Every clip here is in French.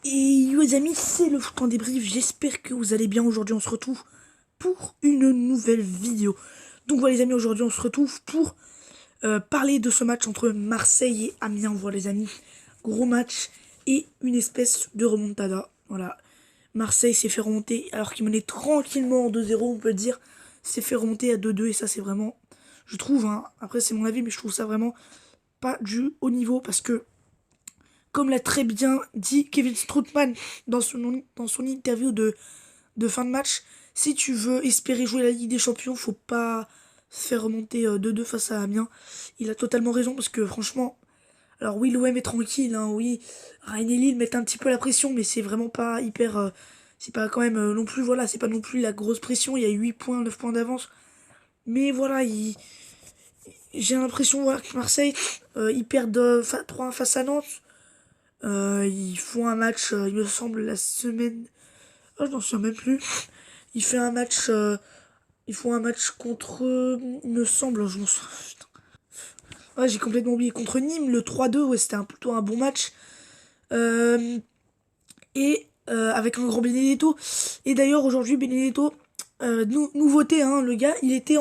Et yo les amis, c'est le foot en débrief, j'espère que vous allez bien. Aujourd'hui on se retrouve pour une nouvelle vidéo. Donc voilà les amis, aujourd'hui on se retrouve pour parler de ce match entre Marseille et Amiens. Voilà les amis, gros match et une espèce de remontada. Voilà, Marseille s'est fait remonter alors qu'il menait tranquillement en 2-0, on peut le dire. S'est fait remonter à 2-2 et ça c'est vraiment, je trouve, hein, après c'est mon avis, mais je trouve ça vraiment pas du haut niveau parce que comme l'a très bien dit Kevin Strootman dans son interview de fin de match, si tu veux espérer jouer la Ligue des Champions, faut pas se faire remonter 2-2 face à Amiens. Il a totalement raison parce que franchement, alors oui, l'OM est tranquille, hein, oui, Rennes et Lille mettent un petit peu la pression, mais c'est vraiment pas hyper. C'est pas quand même non plus, voilà, c'est pas non plus la grosse pression. Il y a 8 points, 9 points d'avance. Mais voilà, j'ai l'impression voilà, que Marseille, ils perdent 3-1 face à Nantes. Ils font un match, il me semble, la semaine. Oh, je n'en souviens même plus. Ils font un match. Ils font un match contre. Il me semble, je m'en souviens. Putain. Ouais, j'ai complètement oublié. Contre Nîmes, le 3-2, ouais, c'était plutôt un bon match. Euh, et avec un grand Benedetto. Et d'ailleurs, aujourd'hui, Benedetto, nouveauté, hein, le gars, il était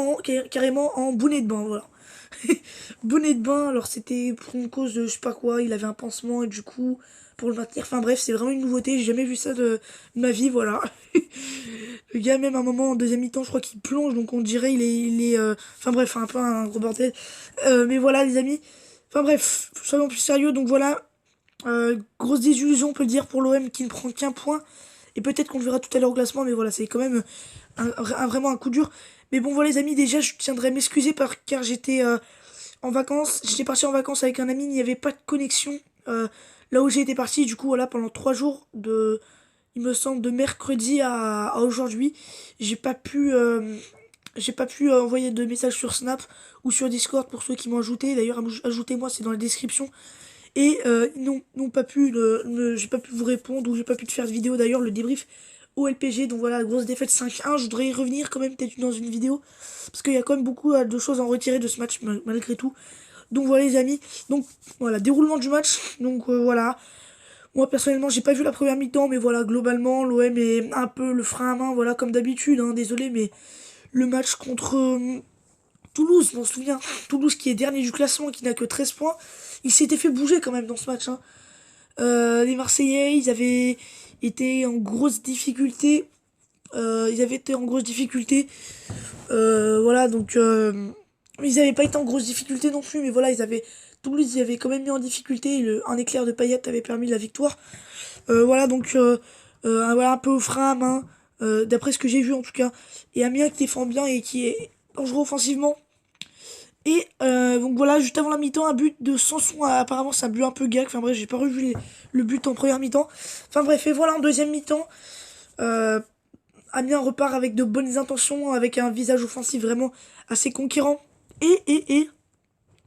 carrément en bonnet de bain, voilà. Bonnet de bain, alors c'était pour une cause de je sais pas quoi, il avait un pansement et du coup, pour le maintenir. Enfin bref, c'est vraiment une nouveauté, j'ai jamais vu ça de ma vie, voilà. Le gars, même à un moment en deuxième mi-temps, je crois qu'il plonge, donc on dirait enfin bref, un peu un gros bordel. Mais voilà, les amis. Enfin bref, soyons plus sérieux, donc voilà. Grosse désillusion, on peut le dire, pour l'OM qui ne prend qu'un point. Et peut-être qu'on le verra tout à l'heure au classement, mais voilà, c'est quand même vraiment un coup dur. Mais bon, voilà, les amis, déjà, je tiendrais à m'excuser car j'étais en vacances. J'étais parti en vacances avec un ami, il n'y avait pas de connexion là où j'étais parti. Du coup, voilà, pendant 3 jours, il me semble, de mercredi à aujourd'hui, j'ai pas pu, envoyer de messages sur Snap ou sur Discord pour ceux qui m'ont ajouté. D'ailleurs, ajoutez-moi, c'est dans la description. Et ils n'ont pas pu, j'ai pas pu vous répondre ou j'ai pas pu te faire de vidéo. D'ailleurs, le débrief au LPG, donc voilà, grosse défaite 5-1. Je voudrais y revenir quand même peut-être dans une vidéo parce qu'il y a quand même beaucoup de choses à en retirer de ce match malgré tout. Donc voilà les amis, donc voilà, déroulement du match. Donc voilà, moi personnellement j'ai pas vu la première mi-temps, mais voilà, globalement l'OM est un peu le frein à main, voilà, comme d'habitude, hein, désolé, mais le match contre Toulouse, je m'en souviens, Toulouse qui est dernier du classement, qui n'a que 13 points, il s'était fait bouger quand même dans ce match, hein. Les Marseillais, ils avaient été en grosse difficulté. Voilà, donc ils n'avaient pas été en grosse difficulté non plus, mais voilà, Toulouse, ils avaient quand même mis en difficulté. Un éclair de Payet avait permis la victoire. Voilà, donc voilà, un peu au frein à main, d'après ce que j'ai vu en tout cas. Et Amiens qui défend bien et qui est dangereux offensivement. Et donc voilà, juste avant la mi-temps, un but de Sanson. Apparemment, c'est un but un peu gag. Enfin bref, j'ai pas revu le but en première mi-temps. Enfin bref, et voilà, en deuxième mi-temps, euh, Amiens repart avec de bonnes intentions, avec un visage offensif vraiment assez conquérant. Et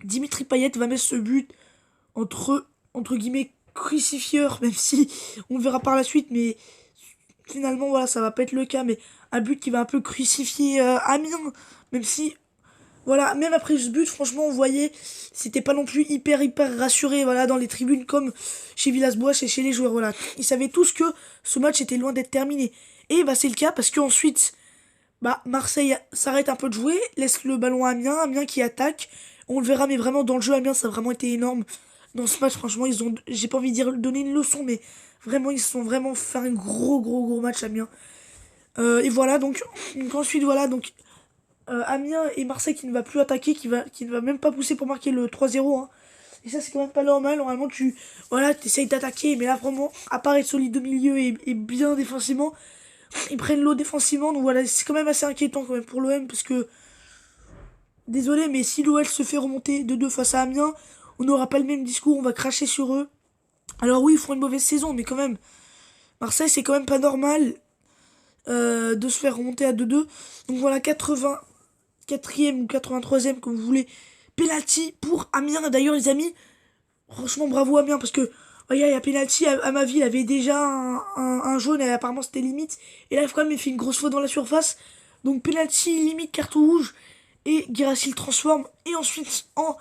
Dimitri Payet va mettre ce but entre guillemets crucifieur, même si on verra par la suite, mais finalement voilà, ça va pas être le cas, mais un but qui va un peu crucifier Amiens, même si voilà, même après ce but, franchement, on voyait, c'était pas non plus hyper rassuré, voilà, dans les tribunes comme chez Villas-Boas et chez les joueurs, voilà. Ils savaient tous que ce match était loin d'être terminé. Et bah c'est le cas parce qu'ensuite, bah Marseille s'arrête un peu de jouer, laisse le ballon à Amiens, Amiens qui attaque. On le verra, mais vraiment dans le jeu, Amiens, ça a vraiment été énorme. Dans ce match, franchement, j'ai pas envie de dire donner une leçon, mais vraiment, ils se sont vraiment fait un gros match, Amiens. Et voilà, donc ensuite, voilà, donc Amiens et Marseille qui ne va plus attaquer, qui ne va même pas pousser pour marquer le 3-0, hein. Et ça, c'est quand même pas normal. Normalement, voilà, t'essayes d'attaquer, mais là, vraiment, à part être solide au milieu et bien défensivement, ils prennent l'eau défensivement. Donc voilà, c'est quand même assez inquiétant quand même pour l'OM, parce que, désolé, mais si l'OL se fait remonter de 2 face à Amiens, on n'aura pas le même discours, on va cracher sur eux. Alors oui, ils font une mauvaise saison, mais quand même, Marseille, c'est quand même pas normal de se faire remonter à 2-2. Donc voilà, 84e ou 83e, comme vous voulez. Penalty pour Amiens. D'ailleurs, les amis, franchement, bravo Amiens, parce que, voyez, il y a penalty, à ma vie, il avait déjà un jaune, et apparemment c'était limite. Et là, il a quand même fait une grosse faute dans la surface. Donc penalty, limite, carton rouge. Et Guirassy le transforme. Et ensuite, en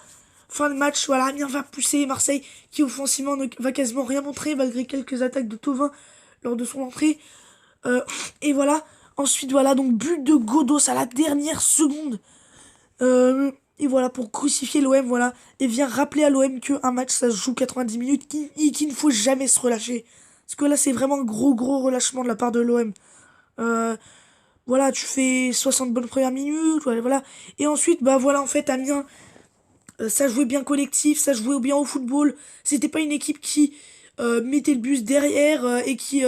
fin de match, voilà, Amiens va pousser Marseille qui offensivement ne va quasiment rien montrer malgré quelques attaques de Thauvin lors de son entrée. Et voilà, ensuite voilà, donc but de Godos à la dernière seconde. Et voilà, pour crucifier l'OM, voilà, et vient rappeler à l'OM qu'un match ça se joue 90 minutes, qu'il ne faut jamais se relâcher. Parce que là c'est vraiment un gros relâchement de la part de l'OM. Voilà, tu fais 60 bonnes premières minutes, voilà. Et ensuite, bah voilà, en fait, Amiens, ça jouait bien collectif, ça jouait bien au football. C'était pas une équipe qui mettait le bus derrière et qui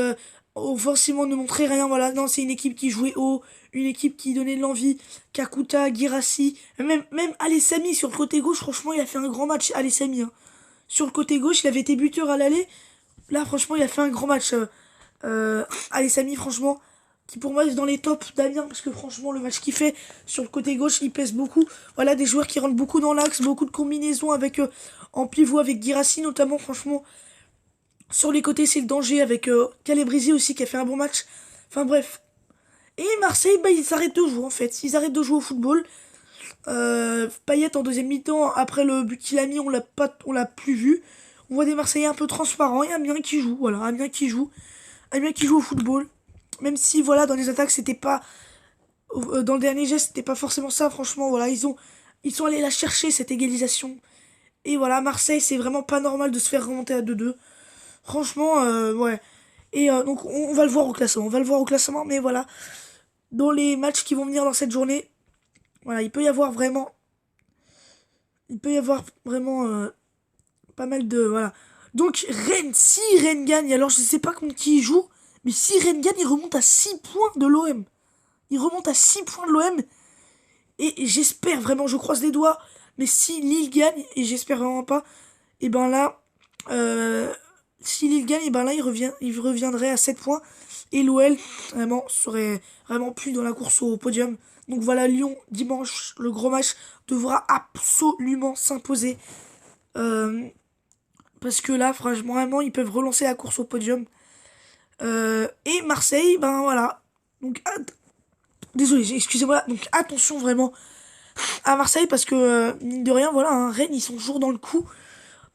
offensivement ne montrait rien. Voilà, non, c'est une équipe qui jouait haut, une équipe qui donnait de l'envie. Kakuta, Guirassy, même Alessami sur le côté gauche, franchement, il a fait un grand match, Alessami. Hein. Sur le côté gauche, il avait été buteur à l'aller. Là, franchement, il a fait un grand match. Alessami, franchement, qui pour moi est dans les tops d'Amiens, parce que franchement, le match qu'il fait sur le côté gauche, il pèse beaucoup. Voilà, des joueurs qui rentrent beaucoup dans l'axe, beaucoup de combinaisons avec en pivot avec Guirassy notamment, franchement. Sur les côtés, c'est le danger avec Calabresi aussi qui a fait un bon match. Enfin bref. Et Marseille, bah, ils arrêtent de jouer en fait. Ils arrêtent de jouer au football. Payet en deuxième mi-temps, après le but qu'il a mis, on l'a plus vu. On voit des Marseillais un peu transparents et Amiens qui joue. Voilà, Amiens qui joue. Amiens qui joue au football. Même si, voilà, dans les attaques, c'était pas. Dans le dernier geste, c'était pas forcément ça, franchement. Voilà, ils sont allés la chercher, cette égalisation. Et voilà, Marseille, c'est vraiment pas normal de se faire remonter à 2-2. Franchement, ouais. Et donc, on va le voir au classement. On va le voir au classement, mais voilà. Dans les matchs qui vont venir dans cette journée, voilà, il peut y avoir vraiment. Il peut y avoir vraiment pas mal de. Voilà. Donc, Rennes, si Rennes gagne, alors je sais pas contre qui il joue, mais si Rennes gagne, il remonte à 6 points de l'OM. Il remonte à 6 points de l'OM. Et j'espère vraiment, je croise les doigts. Mais si Lille gagne, et j'espère vraiment pas, et ben là, si Lille gagne, et ben là, il reviendrait à 7 points. Et l'OL, vraiment, serait vraiment plus dans la course au podium. Donc voilà, Lyon, dimanche, le gros match, devra absolument s'imposer. Parce que là, franchement, vraiment, ils peuvent relancer la course au podium. Et Marseille, ben voilà. Donc, désolé, excusez-moi. Donc attention vraiment à Marseille parce que, mine de rien, voilà, hein, Rennes, ils sont toujours dans le coup.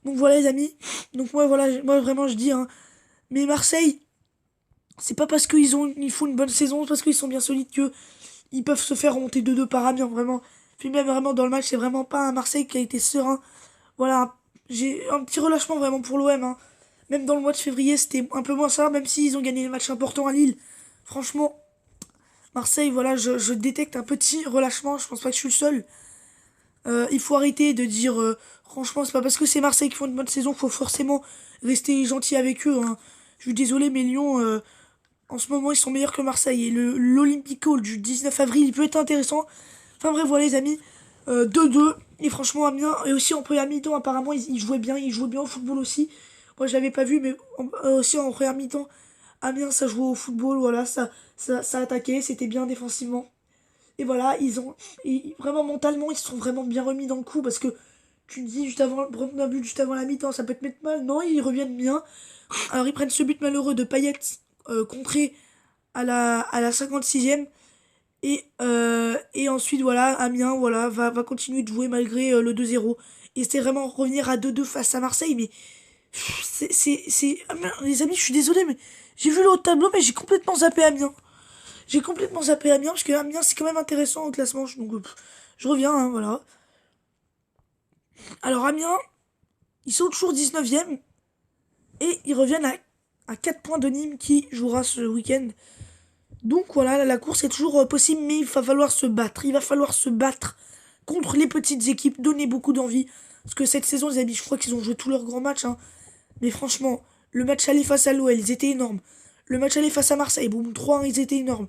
Donc voilà les amis. Donc moi, voilà, moi vraiment, je dis, hein, mais Marseille, c'est pas parce ils font une bonne saison, c'est parce qu'ils sont bien solides que ils peuvent se faire remonter 2-2 par Amiens, vraiment. Puis même vraiment dans le match, c'est vraiment pas un Marseille qui a été serein. Voilà, j'ai un petit relâchement vraiment pour l'OM. Hein. Même dans le mois de février, c'était un peu moins ça, même s'ils ont gagné les matchs importants à Lille. Franchement, Marseille, voilà, je détecte un petit relâchement, je pense pas que je suis le seul. Il faut arrêter de dire, franchement, c'est pas parce que c'est Marseille qui font une bonne saison qu'il faut forcément rester gentil avec eux. Hein. Je suis désolé, mais Lyon, en ce moment, ils sont meilleurs que Marseille. Et l'Olympico du 19 avril, il peut être intéressant. Enfin bref, voilà les amis, 2-2. Et franchement, Amiens, et aussi en première mi-temps, apparemment, ils jouaient bien au football aussi. Moi, je l'avais pas vu, mais aussi en première mi-temps, Amiens, ça jouait au football, voilà, ça attaquait, c'était bien défensivement. Et voilà, vraiment mentalement, ils se sont vraiment bien remis dans le coup parce que tu te dis juste avant, prendre un but juste avant la mi-temps, ça peut te mettre mal. Non, ils reviennent bien. Alors, ils prennent ce but malheureux de Payet contré à la 56e. Et ensuite, voilà, Amiens voilà, va continuer de jouer malgré le 2-0. Et c'était vraiment revenir à 2-2 face à Marseille, mais les amis, je suis désolé, mais j'ai vu le haut de tableau, mais j'ai complètement zappé Amiens. J'ai complètement zappé Amiens, parce que Amiens, c'est quand même intéressant au classement. Donc, je reviens, hein, voilà. Alors, Amiens, ils sont toujours 19e. Et ils reviennent à 4 points de Nîmes qui jouera ce week-end. Donc, voilà, la course est toujours possible, mais il va falloir se battre. Il va falloir se battre contre les petites équipes, donner beaucoup d'envie. Parce que cette saison, les amis, je crois qu'ils ont joué tous leurs grands matchs. Hein. Mais franchement, le match aller face à l'OL, ils étaient énormes. Le match aller face à Marseille, boum, 3-1, ils étaient énormes.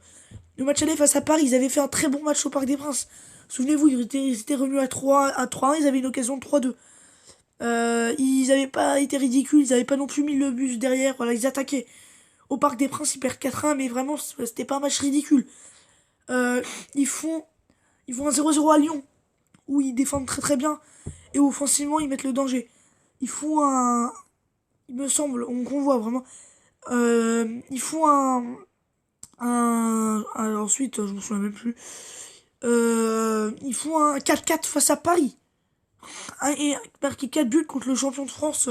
Le match aller face à Paris, ils avaient fait un très bon match au Parc des Princes. Souvenez-vous, ils étaient revenus à 3-1, ils avaient une occasion de 3-2. Ils avaient pas été ridicules, ils avaient pas non plus mis le bus derrière, voilà, ils attaquaient. Au Parc des Princes, ils perdent 4-1, mais vraiment, c'était pas un match ridicule. Ils font un 0-0 à Lyon, où ils défendent très très bien, et offensivement, ils mettent le danger. Ils font il me semble, on voit vraiment, ils font alors ensuite, je me souviens même plus. Ils font un 4-4 face à Paris. et marqué 4 buts contre le champion de France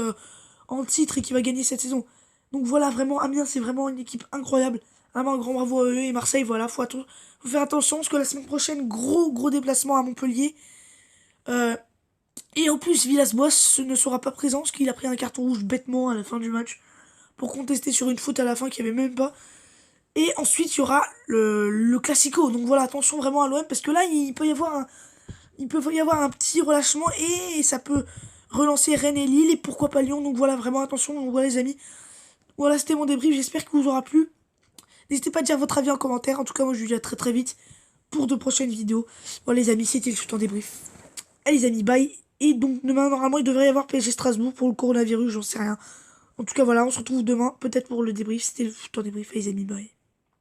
en titre et qui va gagner cette saison. Donc voilà, vraiment, Amiens, c'est vraiment une équipe incroyable. Vraiment un grand bravo à eux. Et Marseille, voilà, faut faire attention parce que la semaine prochaine, gros déplacement à Montpellier. Et en plus, Villas-Boas ne sera pas présent parce qu'il a pris un carton rouge bêtement à la fin du match pour contester sur une faute à la fin qu'il n'y avait même pas. Et ensuite, il y aura le Classico. Donc voilà, attention vraiment à l'OM parce que là, il peut y avoir un petit relâchement et ça peut relancer Rennes et Lille et pourquoi pas Lyon. Donc voilà, vraiment attention. Donc voilà les amis. Voilà, c'était mon débrief. J'espère qu'il vous aura plu. N'hésitez pas à dire votre avis en commentaire. En tout cas, moi je vous dis à très vite pour de prochaines vidéos. Voilà les amis, c'était le shoot en débrief. Allez les amis, bye. Et donc demain, normalement, il devrait y avoir PSG Strasbourg pour le coronavirus, j'en sais rien. En tout cas, voilà, on se retrouve demain, peut-être pour le débrief. C'était le shoot en débrief, les amis, bye.